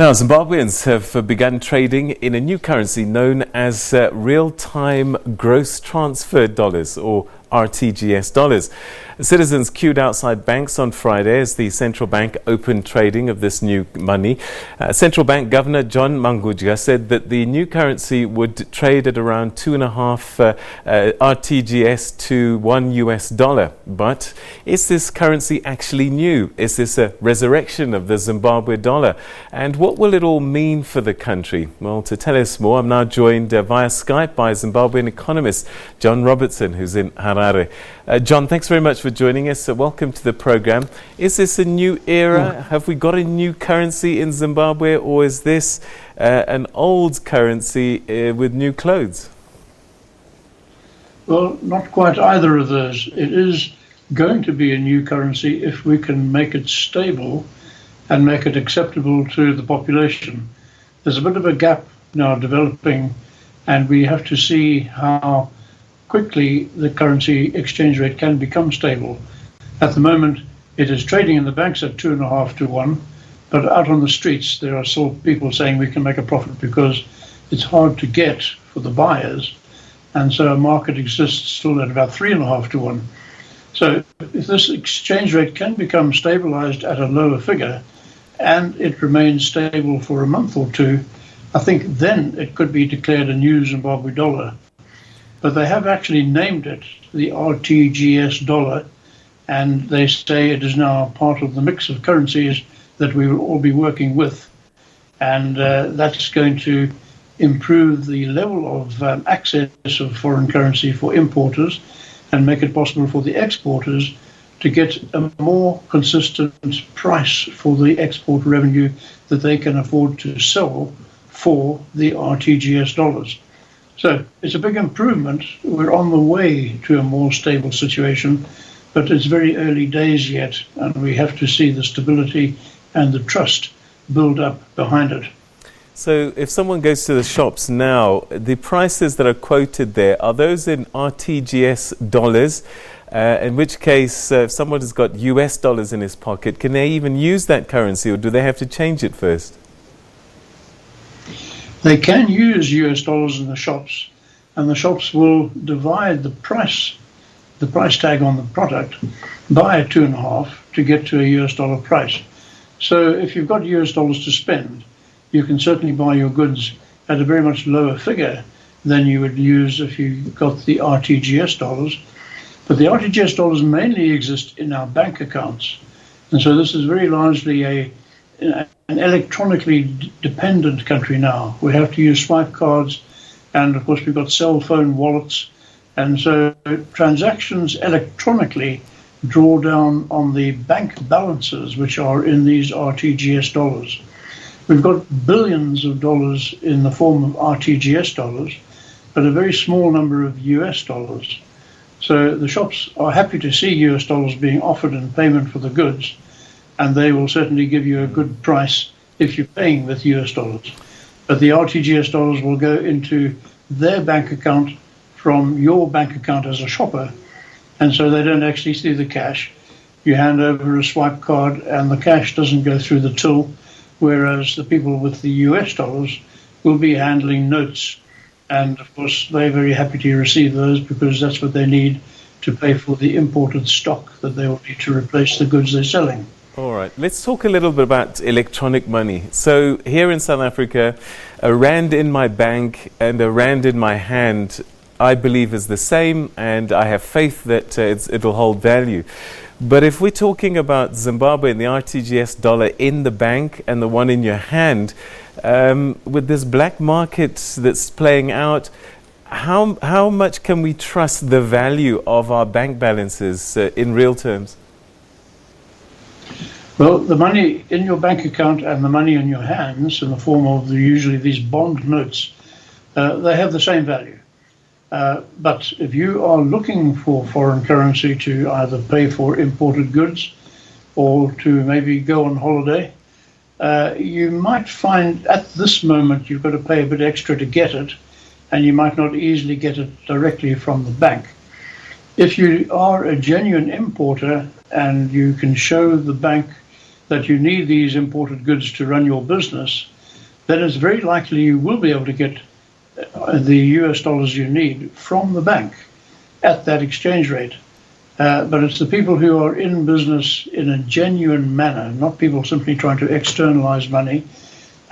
Now, Zimbabweans have begun trading in a new currency known as real-time gross transferred dollars, or Rtgs dollars. Citizens queued outside banks on Friday as the central bank opened trading of this new money. Central Bank Governor John Mangudya said that the new currency would trade at around 2.5 Rtgs to $1. But is this currency actually new? Is this a resurrection of the Zimbabwe dollar? And what will it all mean for the country? Well, to tell us more, I'm now joined via Skype by Zimbabwean Economist John Robertson, who's in Harare. John, thanks very much for joining us. Welcome to the program. Is this a new era? Have we got a new currency in Zimbabwe, or is this an old currency with new clothes? Well, not quite either of those. It is going to be a new currency if we can make it stable and make it acceptable to the population. There's a bit of a gap now developing, and we have to see how quickly the currency exchange rate can become stable. At the moment, it is trading in the banks at 2.5 to 1, but out on the streets, there are still people saying we can make a profit because it's hard to get for the buyers. And so a market exists still at about 3.5 to 1. So if this exchange rate can become stabilized at a lower figure and it remains stable for a month or two, I think then it could be declared a new Zimbabwe dollar. But they have actually named it the Rtgs dollar, and they say it is now part of the mix of currencies that we will all be working with. And that's going to improve the level of access of foreign currency for importers and make it possible for the exporters to get a more consistent price for the export revenue that they can afford to sell for the Rtgs dollars. So it's a big improvement. We're on the way to a more stable situation, but it's very early days yet, and we have to see the stability and the trust build up behind it. So if someone goes to the shops now, the prices that are quoted there, are those in Rtgs dollars? In which case, if someone has got US dollars in his pocket, can they even use that currency, or do they have to change it first? They can use US dollars in the shops, and the shops will divide the price tag on the product by 2.5 to get to a US dollar price. So if you've got US dollars to spend, you can certainly buy your goods at a very much lower figure than you would use if you got the Rtgs dollars. But the Rtgs dollars mainly exist in our bank accounts. And so this is very largely an electronically dependent country now. We have to use swipe cards, and of course we've got cell phone wallets, and so transactions electronically draw down on the bank balances which are in these Rtgs dollars. We've got billions of dollars in the form of Rtgs dollars, but a very small number of US dollars. So the shops are happy to see US dollars being offered in payment for the goods, and they will certainly give you a good price if you're paying with US dollars. But the Rtgs dollars will go into their bank account from your bank account as a shopper, and so they don't actually see the cash. You hand over a swipe card and the cash doesn't go through the till, whereas the people with the US dollars will be handling notes. And of course, they're very happy to receive those because that's what they need to pay for the imported stock that they will need to replace the goods they're selling. All right, let's talk a little bit about electronic money. So here in South Africa, a rand in my bank and a rand in my hand, I believe is the same, and I have faith that it'll hold value. But if we're talking about Zimbabwe and the Rtgs dollar in the bank and the one in your hand, with this black market that's playing out, how much can we trust the value of our bank balances in real terms? Well, the money in your bank account and the money in your hands, in the form of usually these bond notes, they have the same value. But if you are looking for foreign currency to either pay for imported goods or to maybe go on holiday, you might find at this moment you've got to pay a bit extra to get it, and you might not easily get it directly from the bank. If you are a genuine importer and you can show the bank that you need these imported goods to run your business, then it's very likely you will be able to get the US dollars you need from the bank at that exchange rate. But it's the people who are in business in a genuine manner, not people simply trying to externalize money.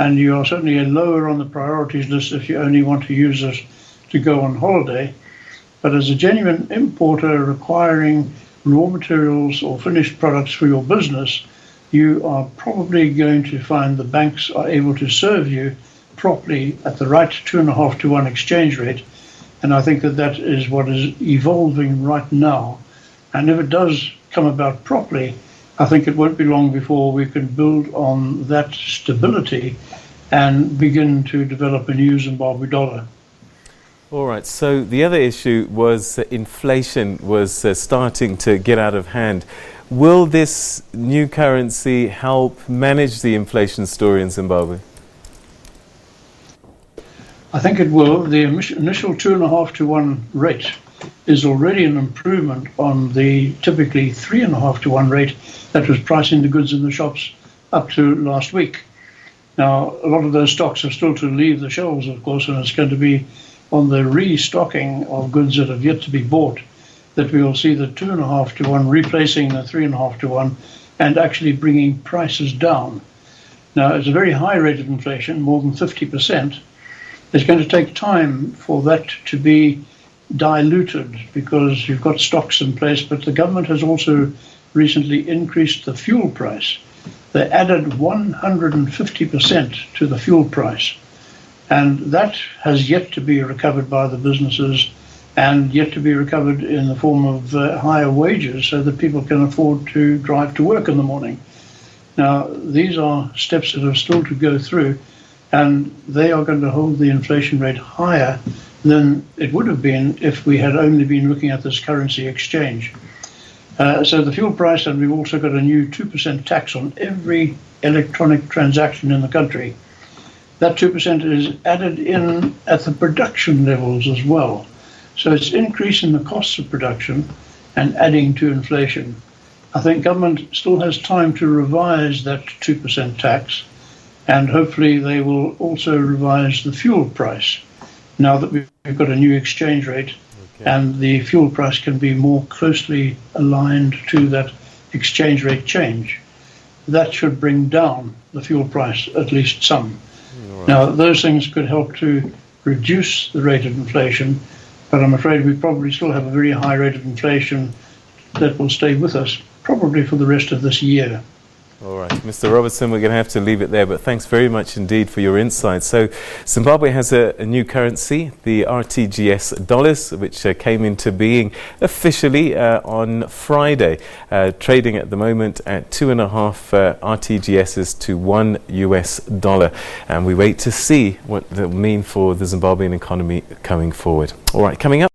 And you are certainly lower on the priorities list if you only want to use it to go on holiday. But as a genuine importer requiring raw materials or finished products for your business, you are probably going to find the banks are able to serve you properly at the right 2.5 to 1 exchange rate. And I think that that is what is evolving right now. And if it does come about properly, I think it won't be long before we can build on that stability and begin to develop a new Zimbabwe dollar. All right, so the other issue was inflation was starting to get out of hand. Will this new currency help manage the inflation story in Zimbabwe? I think it will. The initial 2.5 to 1 rate is already an improvement on the typically 3.5 to 1 rate that was pricing the goods in the shops up to last week. Now, a lot of those stocks are still to leave the shelves, of course, and it's going to be on the restocking of goods that have yet to be bought that we will see the 2.5 to 1 replacing the 3.5 to 1 and actually bringing prices down. Now, it's a very high rate of inflation, more than 50%. It's going to take time for that to be diluted because you've got stocks in place, but the government has also recently increased the fuel price. They added 150% to the fuel price, and that has yet to be recovered by the businesses and yet to be recovered in the form of higher wages so that people can afford to drive to work in the morning. Now, these are steps that are still to go through, and they are going to hold the inflation rate higher than it would have been if we had only been looking at this currency exchange. So the fuel price, and we've also got a new 2% tax on every electronic transaction in the country. That 2% is added in at the production levels as well. So it's increasing the costs of production and adding to inflation. I think government still has time to revise that 2% tax, and hopefully they will also revise the fuel price now that we've got a new exchange rate. Okay. And the fuel price can be more closely aligned to that exchange rate change. That should bring down the fuel price at least some. Right. Now, those things could help to reduce the rate of inflation, but I'm afraid we probably still have a very high rate of inflation that will stay with us probably for the rest of this year. All right, Mr. Robertson, we're going to have to leave it there, but thanks very much indeed for your insights. So Zimbabwe has a new currency, the Rtgs dollars, which came into being officially on Friday, trading at the moment at 2.5 Rtgs to $1 and we wait to see what that will mean for the Zimbabwean economy coming forward. All right, coming up.